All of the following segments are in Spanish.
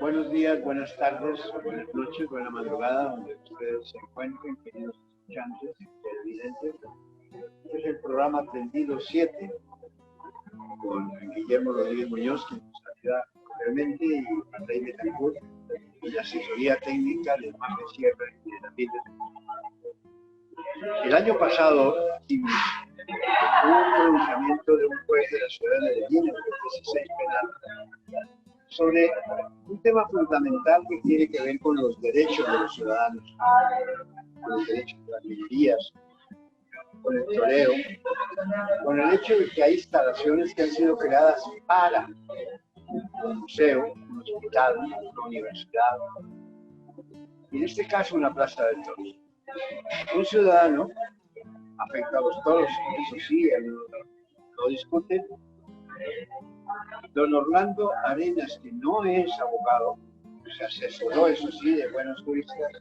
Buenos días, buenas tardes, buenas noches, buena madrugada, donde ustedes se encuentren, queridos escuchantes y televidentes. Este es el programa Aprendido 7 con Guillermo Rodríguez Muñoz, que nos ayuda brevemente, y Andrei Betancourt, y la asesoría técnica de Manuel Sierra y de David. El año pasado hubo un pronunciamiento de un juez de la ciudad de Medellín, el juez 16 penal, sobre un tema fundamental que tiene que ver con los derechos de los ciudadanos, con los derechos de las minorías, con el toreo, con el hecho de que hay instalaciones que han sido creadas para un museo, un hospital, una universidad, y en este caso una plaza de toros. Un ciudadano afecta a los toros, eso sí, él lo discute. Don Orlando Arenas, que no es abogado, se asesoró, eso sí, de buenos juristas,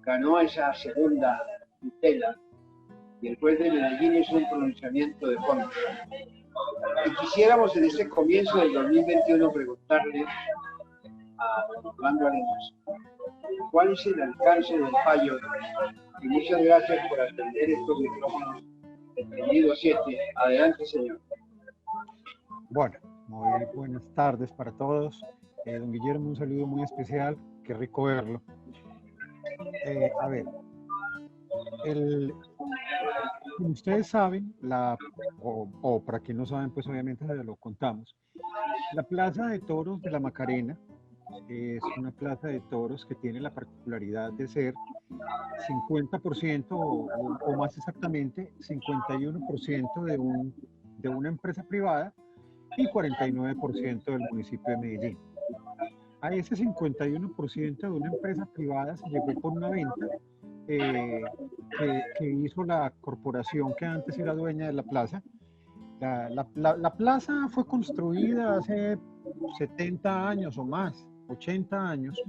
ganó esa segunda tutela y el juez de Medellín hizo un pronunciamiento de fondo. Y quisiéramos en este comienzo del 2021 preguntarle a don Orlando Arenas, ¿cuál es el alcance del fallo? Y muchas gracias por atender estos micrófonos Aprendido 7. Adelante, señor. Bueno, muy buenas tardes para todos. Don Guillermo, un saludo muy especial. Qué rico verlo. A ver, como ustedes saben, o para quienes no saben, pues obviamente lo contamos. La Plaza de Toros de la Macarena es una plaza de toros que tiene la particularidad de ser 50% o más exactamente 51% de una empresa privada y 49% del municipio de Medellín. A ese 51% de una empresa privada se llegó por una venta que hizo la corporación que antes era dueña de la plaza. La plaza fue construida hace 70 años o más, 80 años,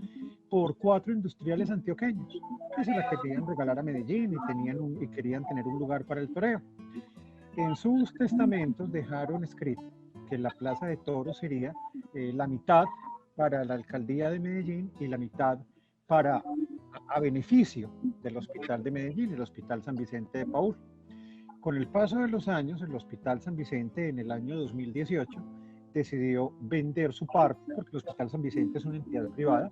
por 4 industriales antioqueños que se la querían regalar a Medellín y querían tener un lugar para el toreo. En sus testamentos dejaron escrito que la Plaza de Toros sería la mitad para la alcaldía de Medellín y la mitad a beneficio del Hospital de Medellín, el Hospital San Vicente de Paúl. Con el paso de los años, el Hospital San Vicente en el año 2018 decidió vender su parte, porque el Hospital San Vicente es una entidad privada,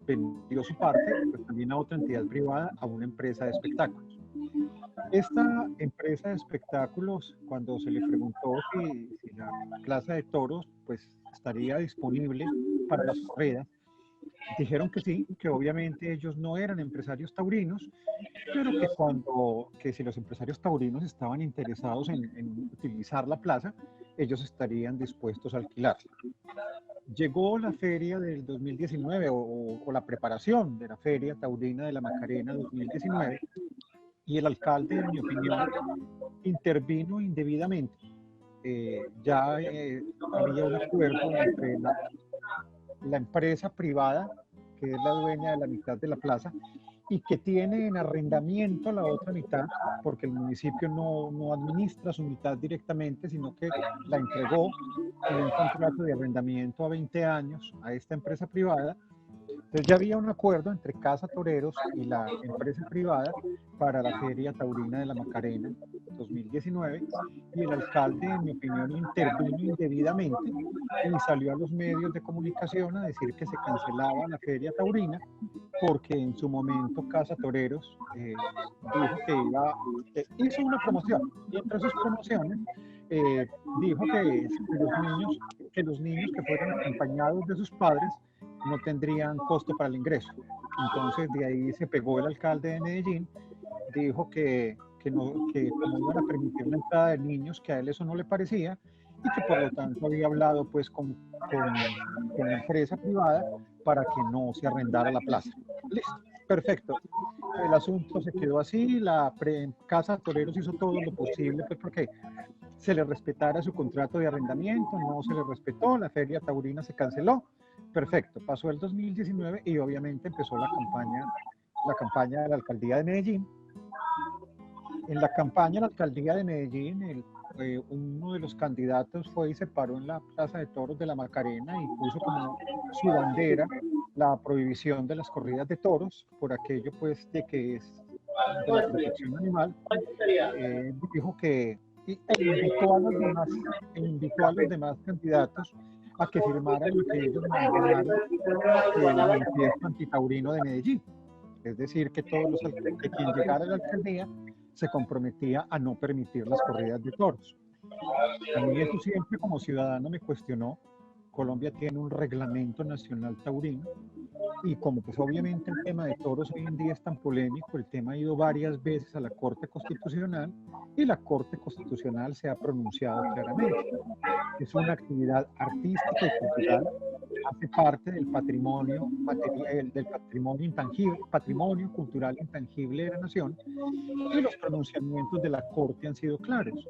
vendió su parte, pues también a otra entidad privada, a una empresa de espectáculos. Esta empresa de espectáculos, cuando se le preguntó si la plaza de toros pues, estaría disponible para las corridas, dijeron que sí, que obviamente ellos no eran empresarios taurinos, pero que si los empresarios taurinos estaban interesados en utilizar la plaza, ellos estarían dispuestos a alquilarla. Llegó la feria del 2019 o la preparación de la feria taurina de la Macarena 2019 y el alcalde, en mi opinión, intervino indebidamente. Ya había un acuerdo entre la empresa privada, que es la dueña de la mitad de la plaza, y que tiene en arrendamiento la otra mitad, porque el municipio no administra su mitad directamente, sino que la entregó en un contrato de arrendamiento a 20 años a esta empresa privada. Entonces ya había un acuerdo entre Casa Toreros y la empresa privada para la Feria Taurina de la Macarena 2019 y el alcalde, en mi opinión, intervino indebidamente y salió a los medios de comunicación a decir que se cancelaba la Feria Taurina porque en su momento Casa Toreros dijo que hizo una promoción y entre sus promociones dijo que los niños que fueran acompañados de sus padres no tendrían costo para el ingreso. Entonces de ahí se pegó el alcalde de Medellín, dijo que como iban a permitir la entrada de niños, que a él eso no le parecía y que por lo tanto había hablado pues con la empresa privada para que no se arrendara la plaza. Listo, perfecto. El asunto se quedó así, Casa Toreros hizo todo lo posible pues porque se le respetara su contrato de arrendamiento, no se le respetó, la feria taurina se canceló. Perfecto, pasó el 2019 y obviamente empezó la campaña de la alcaldía de Medellín, En la campaña a la alcaldía de Medellín, uno de los candidatos fue y se paró en la Plaza de Toros de la Macarena y puso como su bandera la prohibición de las corridas de toros, por aquello pues de que es de la protección animal. Dijo que e invitó a los demás candidatos a que firmaran lo que ellos llamaron el manifiesto antitaurino de Medellín. Es decir, que que quien llegara a la alcaldía se comprometía a no permitir las corridas de toros. A mí eso siempre como ciudadano me cuestionó. Colombia tiene un reglamento nacional taurino y como pues obviamente el tema de toros hoy en día es tan polémico, el tema ha ido varias veces a la Corte Constitucional y la Corte Constitucional se ha pronunciado claramente. Es una actividad artística y cultural, hace parte del patrimonio material, del patrimonio intangible, patrimonio cultural intangible de la nación, y los pronunciamientos de la Corte han sido claros.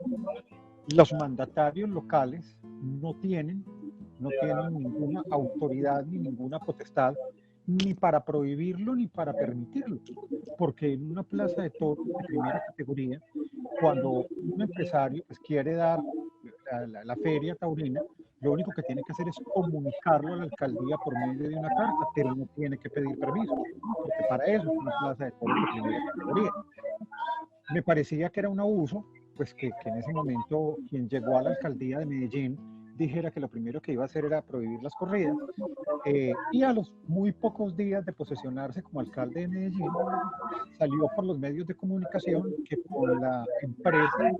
Los mandatarios locales no tienen ninguna autoridad ni ninguna potestad ni para prohibirlo ni para permitirlo, porque en una plaza de toros de primera categoría, cuando un empresario pues, quiere dar la feria taurina, lo único que tiene que hacer es comunicarlo a la alcaldía por medio de una carta, pero no tiene que pedir permiso, porque para eso es una plaza de toros de primera categoría. Me parecía que era un abuso, pues que en ese momento quien llegó a la alcaldía de Medellín dijera que lo primero que iba a hacer era prohibir las corridas, y a los muy pocos días de posesionarse como alcalde de Medellín, salió por los medios de comunicación que con la empresa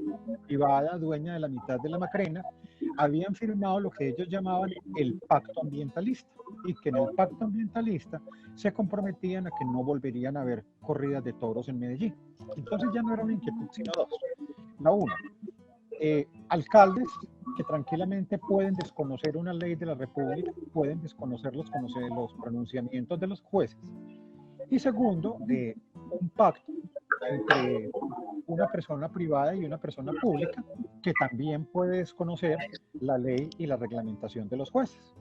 privada dueña de la mitad de la Macarena habían firmado lo que ellos llamaban el pacto ambientalista y que en el pacto ambientalista se comprometían a que no volverían a haber corridas de toros en Medellín. Entonces ya no era una inquietud, sino dos. La una, alcaldes que tranquilamente pueden desconocer una ley de la República, pueden desconocer los pronunciamientos de los jueces. Y segundo, un pacto entre una persona privada y una persona pública que también puede desconocer la ley y la reglamentación de los jueces.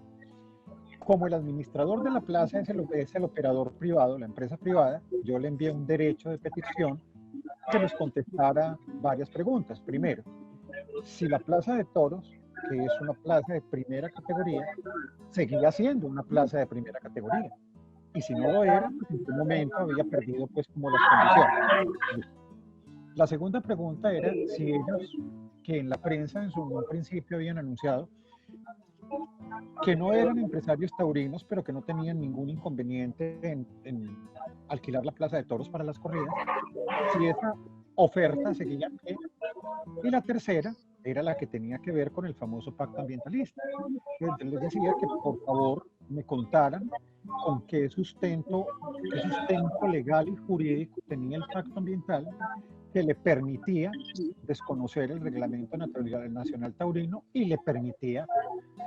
Como el administrador de la plaza es el operador privado, la empresa privada, yo le envié un derecho de petición que nos contestara varias preguntas. Primero, si la plaza de toros, que es una plaza de primera categoría, seguía siendo una plaza de primera categoría. Y si no lo era, pues en qué momento había perdido pues como las condiciones. La segunda pregunta era si ellos, que en la prensa en un principio habían anunciado que no eran empresarios taurinos, pero que no tenían ningún inconveniente en alquilar la plaza de toros para las corridas, si esa oferta seguía en pie. Y la tercera era la que tenía que ver con el famoso pacto ambientalista. Entonces les decía que por favor me contaran con qué sustento legal y jurídico tenía el pacto ambiental que le permitía desconocer el reglamento nacional taurino y le permitía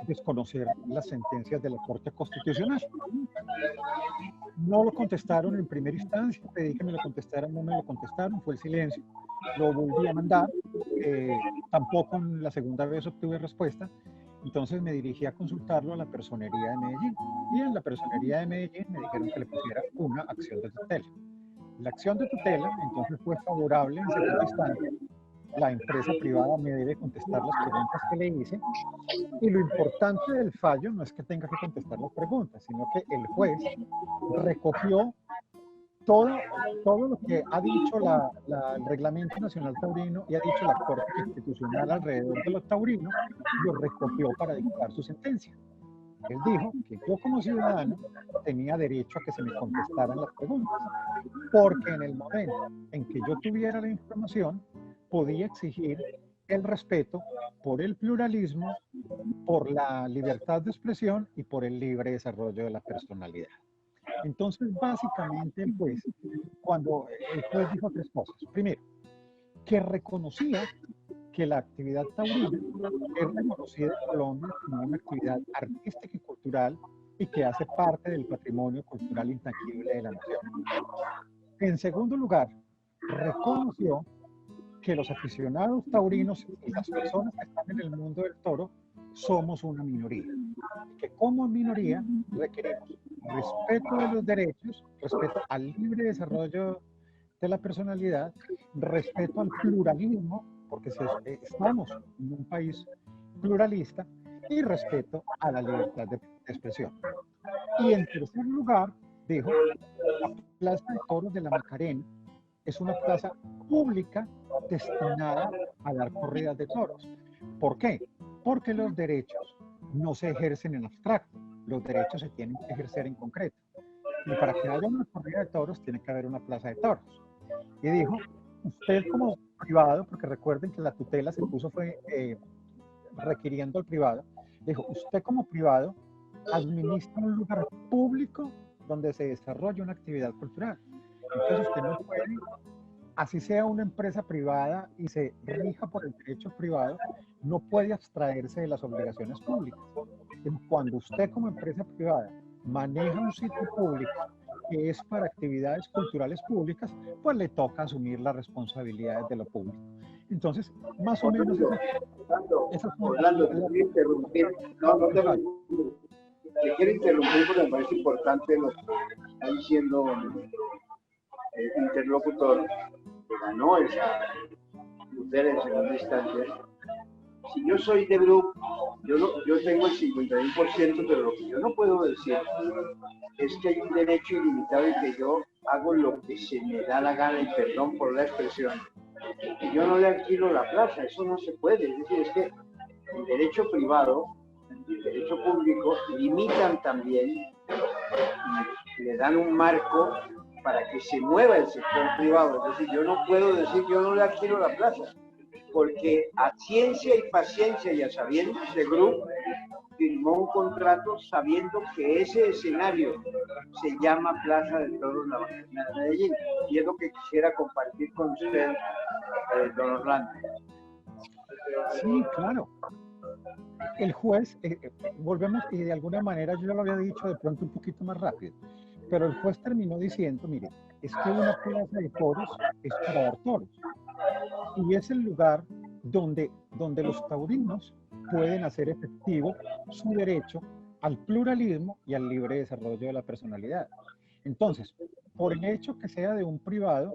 desconocer las sentencias de la Corte Constitucional. No lo contestaron en primera instancia, pedí que me lo contestaran, no me lo contestaron, fue el silencio. Lo volví a mandar, tampoco en la segunda vez obtuve respuesta, entonces me dirigí a consultarlo a la Personería de Medellín. Y en la Personería de Medellín me dijeron que le pusiera una acción de tutela. La acción de tutela entonces fue favorable en segunda instancia. La empresa privada me debe contestar las preguntas que le hice. Y lo importante del fallo no es que tenga que contestar las preguntas, sino que el juez recogió todo lo que ha dicho el Reglamento Nacional Taurino y ha dicho la Corte Constitucional alrededor de los taurinos, lo recogió para dictar su sentencia. Él dijo que yo como ciudadano tenía derecho a que se me contestaran las preguntas, porque en el momento en que yo tuviera la información, podía exigir el respeto por el pluralismo, por la libertad de expresión y por el libre desarrollo de la personalidad. Entonces, básicamente, el juez dijo tres cosas. Primero, que reconocía que la actividad taurina es reconocida en Colombia como una actividad artística y cultural y que hace parte del patrimonio cultural intangible de la nación. En segundo lugar, reconoció que los aficionados taurinos y las personas que están en el mundo del toro somos una minoría. Que como minoría requerimos respeto de los derechos, respeto al libre desarrollo de la personalidad, respeto al pluralismo, porque estamos en un país pluralista, y respeto a la libertad de expresión. Y en tercer lugar, dijo, la Plaza de Toros de la Macarena es una plaza pública destinada a dar corridas de toros. ¿Por qué? Porque los derechos no se ejercen en abstracto, los derechos se tienen que ejercer en concreto. Y para que haya una corrida de toros, tiene que haber una plaza de toros. Y dijo, usted como privado, porque recuerden que la tutela se puso fue requiriendo al privado, dijo, usted como privado administra un lugar público donde se desarrolla una actividad cultural. Entonces usted no puede, así sea una empresa privada y se rija por el derecho privado, no puede abstraerse de las obligaciones públicas. Cuando usted como empresa privada maneja un sitio público que es para actividades culturales públicas, pues le toca asumir las responsabilidades de lo público. Entonces, más o menos Orlando, te quiero interrumpir. Te quiero interrumpir porque me parece importante lo que está diciendo el interlocutor que ganó esa tutela en segunda instancia. Si yo soy de grupo, yo tengo el 51%, pero lo que yo no puedo decir es que hay un derecho ilimitado y que yo hago lo que se me da la gana, y perdón por la expresión, y yo no le alquilo la plaza, eso no se puede. Es decir, es que el derecho privado y el derecho público limitan también y le dan un marco para que se mueva el sector privado. Es decir, yo no puedo decir yo no le alquilo la plaza, porque a ciencia y paciencia y a sabiendas de grupo firmó un contrato sabiendo que ese escenario se llama Plaza de Toros La Macarena de Medellín, y es lo que quisiera compartir con usted, don Orlando. Sí, claro. El juez, volvemos, y de alguna manera yo ya lo había dicho de pronto un poquito más rápido, pero el juez terminó diciendo, mire, es que una plaza de toros es para dar toros, y es el lugar donde los taurinos pueden hacer efectivo su derecho al pluralismo y al libre desarrollo de la personalidad. Entonces, por el hecho que sea de un privado,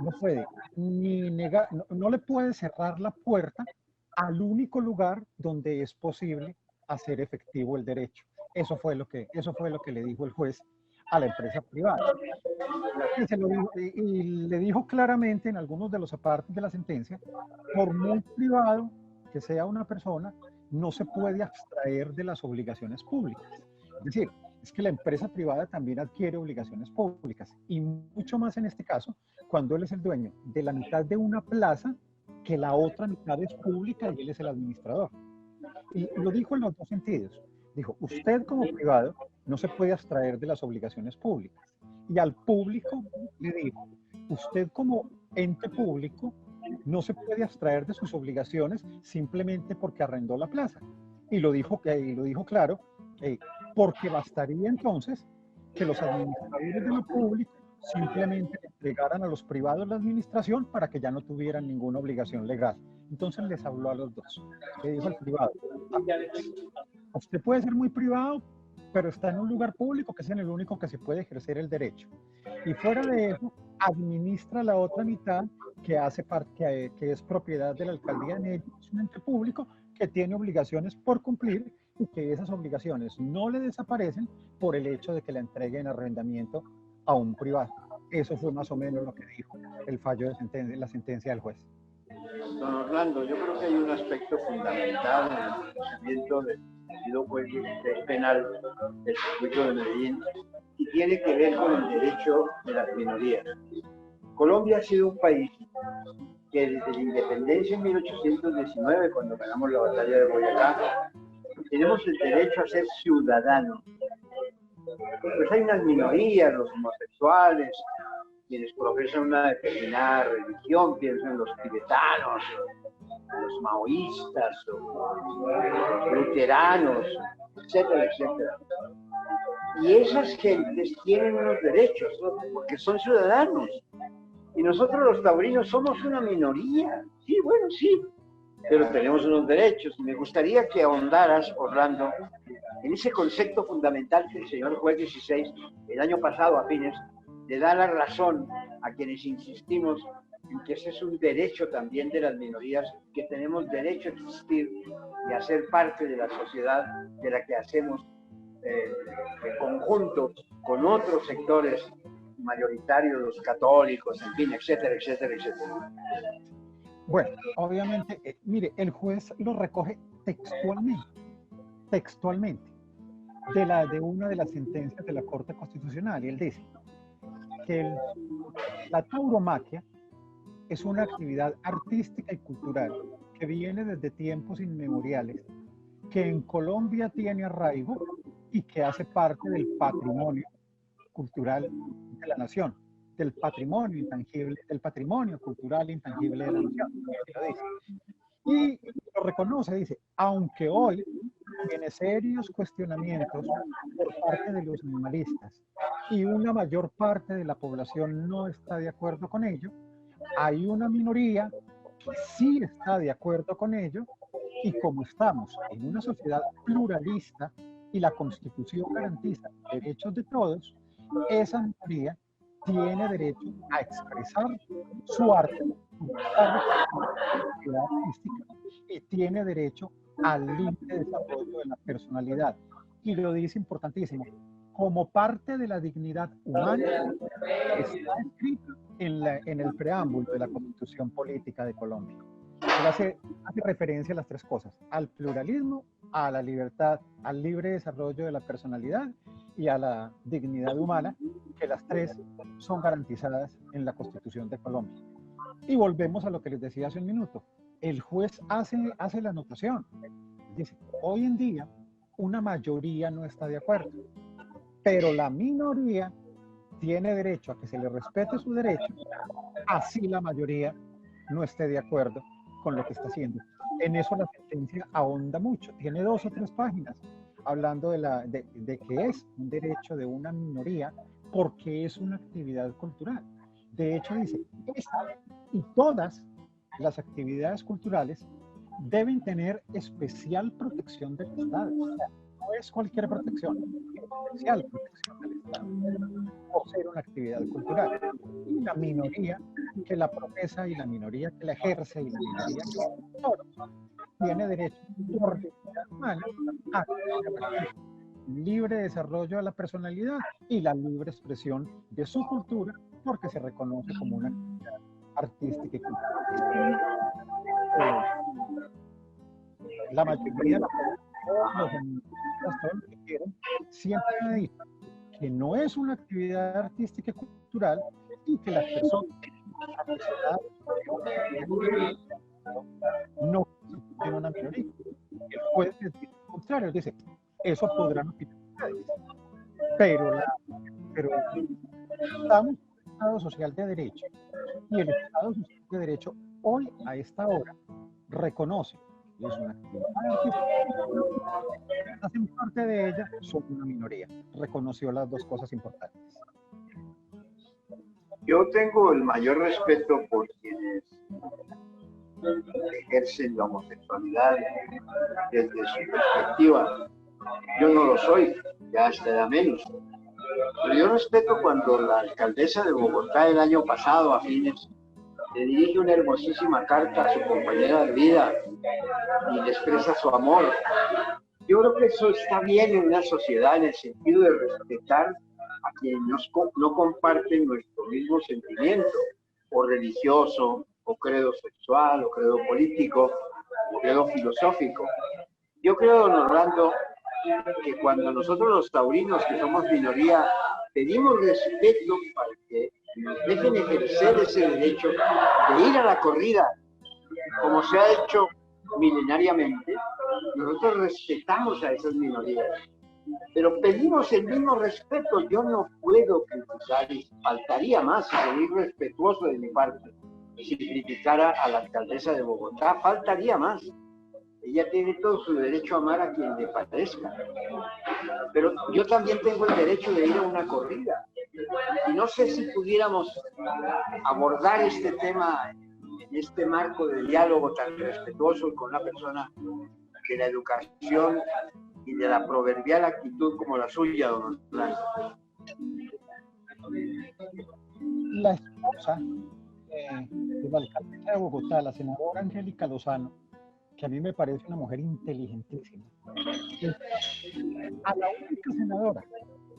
no puede ni negar, no le puede cerrar la puerta al único lugar donde es posible hacer efectivo el derecho. Eso fue lo que le dijo el juez a la empresa privada. Y, y le dijo claramente en algunos de los apartes de la sentencia, por muy privado que sea una persona, no se puede abstraer de las obligaciones públicas. Es decir, es que la empresa privada también adquiere obligaciones públicas, y mucho más en este caso, cuando él es el dueño de la mitad de una plaza, que la otra mitad es pública y él es el administrador. Y lo dijo en los dos sentidos. Dijo, usted como privado no se puede abstraer de las obligaciones públicas. Y al público le dijo, usted como ente público no se puede abstraer de sus obligaciones simplemente porque arrendó la plaza. Y lo dijo claro, porque bastaría entonces que los administradores de lo público simplemente entregaran a los privados la administración para que ya no tuvieran ninguna obligación legal. Entonces les habló a los dos. Le dijo al privado, usted puede ser muy privado, pero está en un lugar público que es en el único que se puede ejercer el derecho. Y fuera de eso, administra la otra mitad que hace parte, que es propiedad de la alcaldía de Medellín, es un ente público que tiene obligaciones por cumplir, y que esas obligaciones no le desaparecen por el hecho de que la entreguen en arrendamiento a un privado. Eso fue más o menos lo que dijo el fallo de la sentencia del juez. Don Orlando, yo creo que hay un aspecto fundamental en el procedimiento del juez penal del circuito de Medellín, y tiene que ver con el derecho de las minorías. Colombia ha sido un país que desde la independencia en 1819, cuando ganamos la batalla de Boyacá, tenemos el derecho a ser ciudadanos. Pues hay unas minorías, los homosexuales, quienes profesan una determinada religión, piensan en los tibetanos, los maoístas, los luteranos, etcétera, etcétera. Y esas gentes tienen unos derechos, ¿no? Porque son ciudadanos. Y nosotros los taurinos somos una minoría. Sí, bueno, sí, pero tenemos unos derechos. Me gustaría que ahondaras, Orlando, en ese concepto fundamental que el señor juez 16, el año pasado a fines, le da la razón a quienes insistimos en que ese es un derecho también de las minorías, que tenemos derecho a existir y a ser parte de la sociedad de la que hacemos en conjunto con otros sectores mayoritarios, los católicos, en fin, etcétera, etcétera, etcétera. Bueno, obviamente, mire, el juez lo recoge textualmente, de una de las sentencias de la Corte Constitucional, y él dice que la tauromaquia es una actividad artística y cultural que viene desde tiempos inmemoriales, que en Colombia tiene arraigo y que hace parte del patrimonio cultural de la nación, del patrimonio intangible, del patrimonio cultural intangible de la nación. Lo dice. Y lo reconoce, dice, aunque hoy tiene serios cuestionamientos por parte de los animalistas y una mayor parte de la población no está de acuerdo con ello, hay una minoría que sí está de acuerdo con ello, y como estamos en una sociedad pluralista y la Constitución garantiza los derechos de todos, esa minoría tiene derecho a expresar su arte, su artística, y tiene derecho al libre desarrollo de la personalidad. Y lo dice importantísimo, como parte de la dignidad humana, está escrito en el preámbulo de la Constitución Política de Colombia. Él hace referencia a las tres cosas: al pluralismo, a la libertad, al libre desarrollo de la personalidad y a la dignidad humana, que las tres son garantizadas en la Constitución de Colombia. Y volvemos a lo que les decía hace un minuto. El juez hace la anotación. Dice, hoy en día una mayoría no está de acuerdo, pero la minoría tiene derecho a que se le respete su derecho, así la mayoría no esté de acuerdo con lo que está haciendo. En eso la sentencia ahonda mucho, tiene 2 o 3 páginas hablando de que es un derecho de una minoría porque es una actividad cultural. De hecho dice, esta y todas las actividades culturales deben tener especial protección del Estado. O sea, no es cualquier protección, es especial protección del Estado por ser una actividad cultural. Y la minoría que la profesa y la minoría que la ejerce y la minoría que la tiene derecho por dignidad humana a libre desarrollo de la personalidad y la libre expresión de su cultura, porque se reconoce como una actividad artística y cultural. La mayoría de los feministas, todos los que quieren, siempre han dicho que no es una actividad artística y cultural y que las personas no constituyen una minoría. El juez dice lo contrario, dice, eso podrán opinar ustedes, pero estamos en un Estado social de derecho, y el Estado social de derecho hoy, a esta hora, reconoce que es una actividad artística, hacen parte de ella, son una minoría. Reconoció las 2 cosas importantes. Yo tengo el mayor respeto por quienes ejercen la homosexualidad desde su perspectiva. Yo no lo soy, ya hasta da menos. Pero yo respeto cuando la alcaldesa de Bogotá el año pasado, a fines, le dirige una hermosísima carta a su compañera de vida y le expresa su amor. Yo creo que eso está bien en una sociedad, en el sentido de respetar a quienes no comparten nuestro mismo sentimiento, o religioso, o credo sexual, o credo político, o credo filosófico. Yo creo, don Orlando, que cuando nosotros los taurinos, que somos minoría, pedimos respeto para que nos dejen ejercer ese derecho de ir a la corrida, como se ha hecho milenariamente, nosotros respetamos a esas minorías, pero pedimos el mismo respeto. Yo no puedo criticar, y faltaría más, y sería irrespetuoso de mi parte, si criticara a la alcaldesa de Bogotá, faltaría más. Ella tiene todo su derecho a amar a quien le parezca, pero yo también tengo el derecho de ir a una corrida. Y no sé si pudiéramos abordar este tema en este marco de diálogo tan respetuoso con una persona de la educación y de la proverbial actitud como la suya, don Orlando. La esposa de la alcaldesa de Bogotá, la senadora Angélica Lozano, que a mí me parece una mujer inteligentísima, es a la única senadora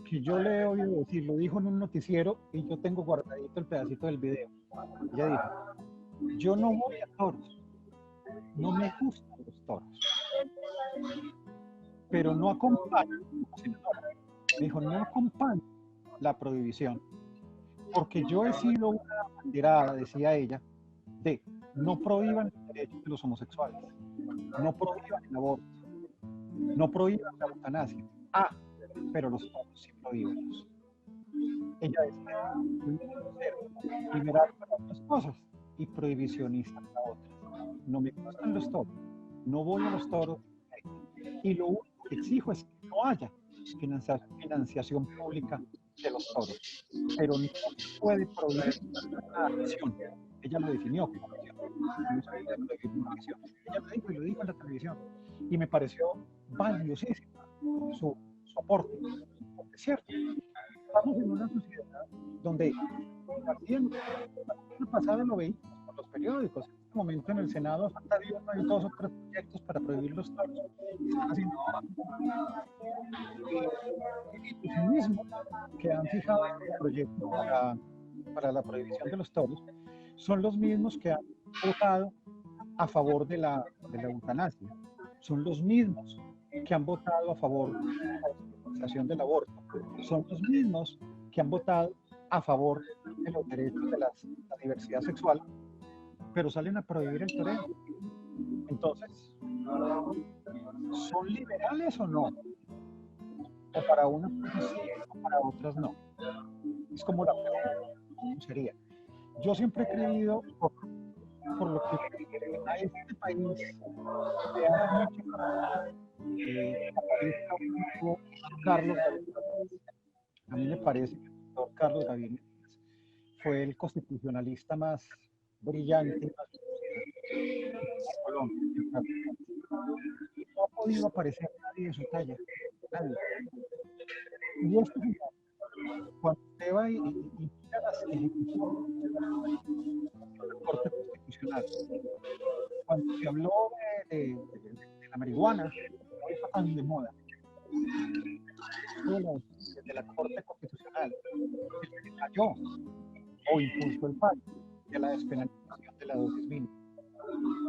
que yo le he oído decir, lo dijo en un noticiero y yo tengo guardadito el pedacito del video. Ella dijo, yo no voy a toros, no me gustan los toros, pero no acompaño, senadora, me dijo, no acompaño la prohibición, porque yo he sido una abanderada, decía ella, de no prohíban los derechos de los homosexuales, no prohíban el aborto, no prohíban la eutanasia. Ah, pero los toros sí prohíbenlos. Ella decía, yo quiero ser liberal para otras cosas y prohibicionista para otras. No me gustan los toros, no voy a los toros y lo único que exijo es que no haya financiación pública de los toros, pero no se puede prohibir una acción. Ella lo definió como acción, no se puede prohibir una acción. Ella lo dijo y lo dijo en la televisión y me pareció valiosísimo su aporte, porque es cierto, estamos en una sociedad donde también la semana pasada lo veíamos por los periódicos. En este momento en el Senado hay 2 o 3 proyectos para prohibir los toros. Están haciendo los mismos que han fijado el proyecto para la prohibición de los toros son los mismos que han votado a favor de la eutanasia. Son los mismos que han votado a favor de la despenalización del aborto. Son los mismos que han votado a favor de los derechos de la diversidad sexual, pero salen a prohibir el toreo. Entonces, ¿son liberales o no? O para unas cosas sí, o para otras no. Es como la pregunta, ¿cómo sería? Yo siempre he creído, por lo que a este país se ha mucho aparezca un nuevo Carlos Gaviria. A mí me parece que el doctor Carlos Gaviria fue el constitucionalista más brillante de Colombia. Y no ha podido aparecer nadie de su talla. Nadie. Y esto, cuando usted va y mira las ejecuciones de la Corte Constitucional, cuando se habló de la marihuana, no está tan de moda, de la Corte Constitucional, el que falló o impulsó el fallo de la despenalización de la dosis mínima.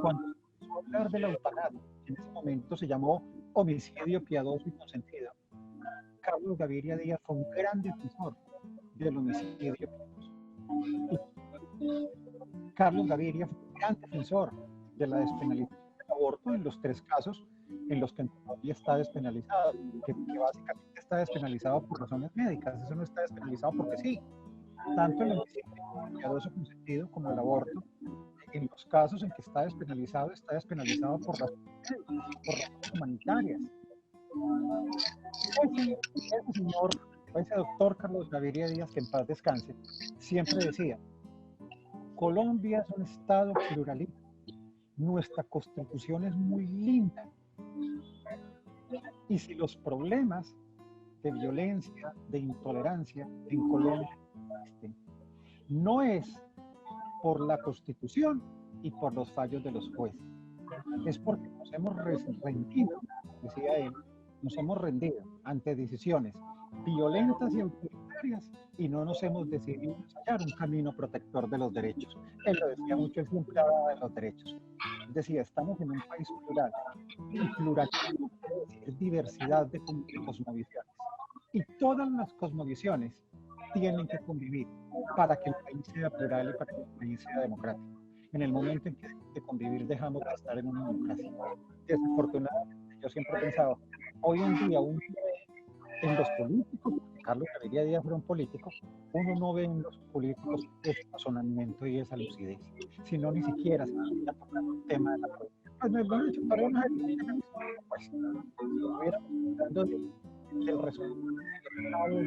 Cuando se empezó a hablar de la eutanasia, en ese momento se llamó homicidio piadoso y consentido, Carlos Gaviria Díaz fue un gran defensor del homicidio piadoso. Y Carlos Gaviria fue un gran defensor de la despenalización del aborto en los 3 casos en los que en Colombia está despenalizado, que básicamente está despenalizado por razones médicas, eso no está despenalizado porque sí. Tanto el homicidio piadoso consentido como el aborto, en los casos en que está despenalizado por razones humanitarias. Ese señor, ese doctor Carlos Gaviria Díaz, que en paz descanse, siempre decía, Colombia es un estado pluralista, nuestra constitución es muy linda, y si los problemas de violencia, de intolerancia en Colombia existen, no es por la constitución y por los fallos de los jueces, es porque nos hemos rendido, decía él, nos hemos rendido ante decisiones violentas y autoritarias y no nos hemos decidido ensayar un camino protector de los derechos. Él lo decía mucho, él siempre hablaba de los derechos. Él decía, estamos en un país plural y pluralismo quiere decir diversidad de cosmovisiones. Y todas las cosmovisiones tienen que convivir para que el país sea plural y para que el país sea democrático. En el momento en que dejamos de convivir, dejamos de estar en una democracia. Desafortunadamente, yo siempre he pensado, hoy en día uno ve en los políticos, porque Carlos Gaviria Díaz era un político, uno no ve en los políticos ese razonamiento y esa lucidez, sino ni siquiera se podría tocar el tema de la política. Pues me lo han dicho, pero no pues, estuviéramos hablando del resultado de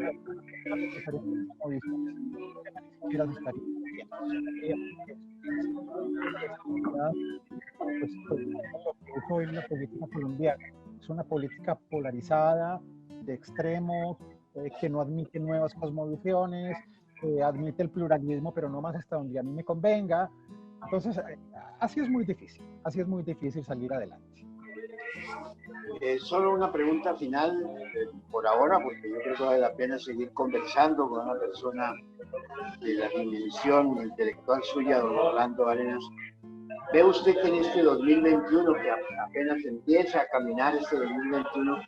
las diferentes movimientos, ni siquiera se estaría pues lo que es hoy la política colombiana es una política polarizada, de extremos, que no admite nuevas cosmovisiones, admite el pluralismo, pero no más hasta donde a mí me convenga. Entonces, así es muy difícil salir adelante. Solo una pregunta final por ahora, porque yo creo que vale la pena seguir conversando con una persona de la dimensión intelectual suya, don Orlando Arenas. ¿Ve usted que en este 2021, que apenas empieza a caminar este 2021,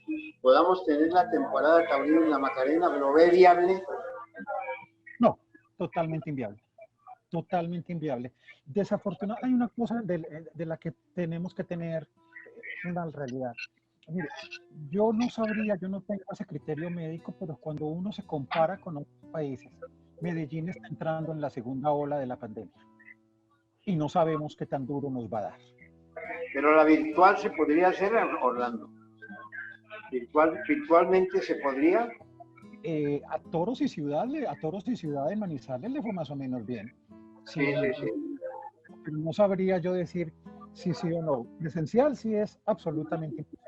podamos tener la temporada taurina en la Macarena? ¿Lo ve viable? No, totalmente inviable. Totalmente inviable. Desafortunadamente, hay una cosa de la que tenemos que tener una realidad. Mire, yo no sabría, yo no tengo ese criterio médico, pero cuando uno se compara con otros países, Medellín está entrando en la segunda ola de la pandemia y no sabemos qué tan duro nos va a dar. Pero la virtual se podría hacer, Orlando. Virtualmente se podría. A Toros y Ciudad de Manizales le fue más o menos bien. Sí, pero no sabría yo decir si sí o no. Presencial sí es absolutamente imposible.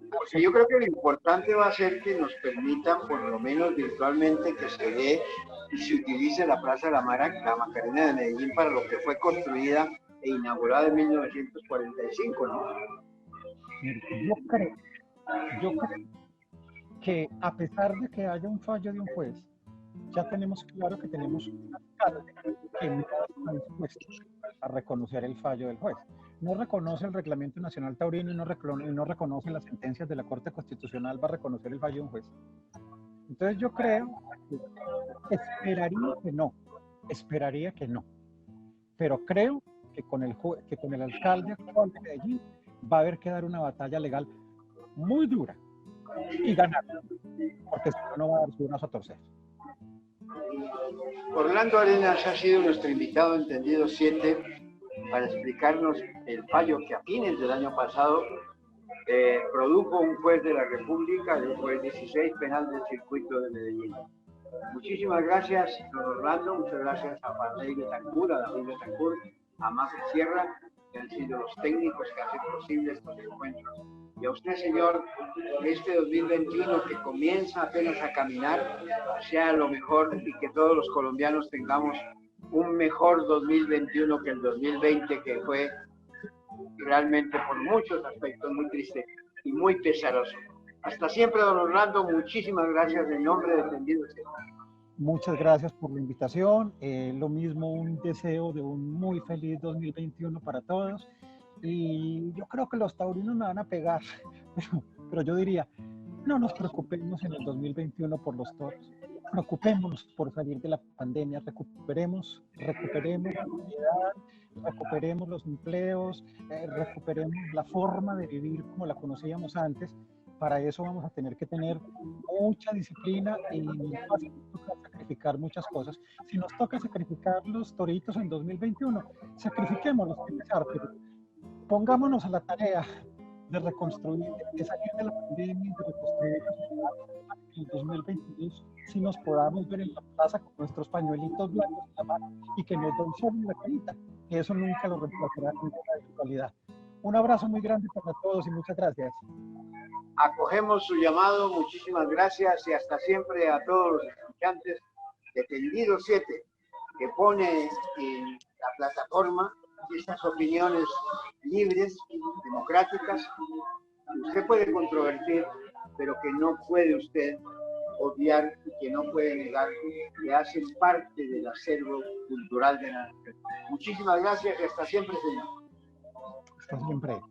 Porque yo creo que lo importante va a ser que nos permitan, por lo menos virtualmente, que se dé y se utilice la Plaza la Macarena de Medellín para lo que fue construida e inaugurada en 1945, ¿no? Mire, yo creo que a pesar de que haya un fallo de un juez, ya tenemos claro que tenemos un alcalde que no está dispuesto a reconocer el fallo del juez. No reconoce el Reglamento Nacional Taurino y no reconoce las sentencias de la Corte Constitucional, va a reconocer el fallo de un juez. Entonces yo creo, esperaría que no, pero creo que con el alcalde actual de Medellín va a haber que dar una batalla legal muy dura y ganar, porque si no va a dar su brazo a torcer. Orlando Arenas ha sido nuestro invitado entendido 7 para explicarnos el fallo que a fines del año pasado produjo un juez de la República, el juez 16 penal del circuito de Medellín. Muchísimas gracias, don Orlando, muchas gracias a Farley Betancourt, a David Betancourt, a Mafe Sierra, que han sido los técnicos que hacen posible estos encuentros. Y a usted, señor, este 2021 que comienza apenas a caminar, sea lo mejor y que todos los colombianos tengamos un mejor 2021 que el 2020, que fue realmente por muchos aspectos muy triste y muy pesaroso. Hasta siempre, don Orlando, muchísimas gracias en nombre de Entendido. Muchas gracias por la invitación, lo mismo un deseo de un muy feliz 2021 para todos, y yo creo que los taurinos me van a pegar, pero yo diría, no nos preocupemos en el 2021 por los toros, preocupémonos por salir de la pandemia, recuperemos la actividad, recuperemos los empleos, recuperemos la forma de vivir como la conocíamos antes. Para eso vamos a tener que tener mucha disciplina y nos toca sacrificar muchas cosas. Si nos toca sacrificar los toritos en 2021, sacrifiquémoslos a empezar, pero pongámonos a la tarea de reconstruir, de salir de la pandemia, de reconstruir la ciudad para que en 2022 si nos podamos ver en la plaza con nuestros pañuelitos blancos en la mano y que nos den sol en la carita, que eso nunca lo reemplazará con la virtualidad. Un abrazo muy grande para todos y muchas gracias. Acogemos su llamado, muchísimas gracias y hasta siempre a todos los escuchantes de Tendido 7, que pone en la plataforma estas opiniones libres, democráticas. Usted puede controvertir, pero que no puede usted obviar y que no puede negar que hacen parte del acervo cultural de la nación. Muchísimas gracias y hasta siempre, señor. Hasta siempre.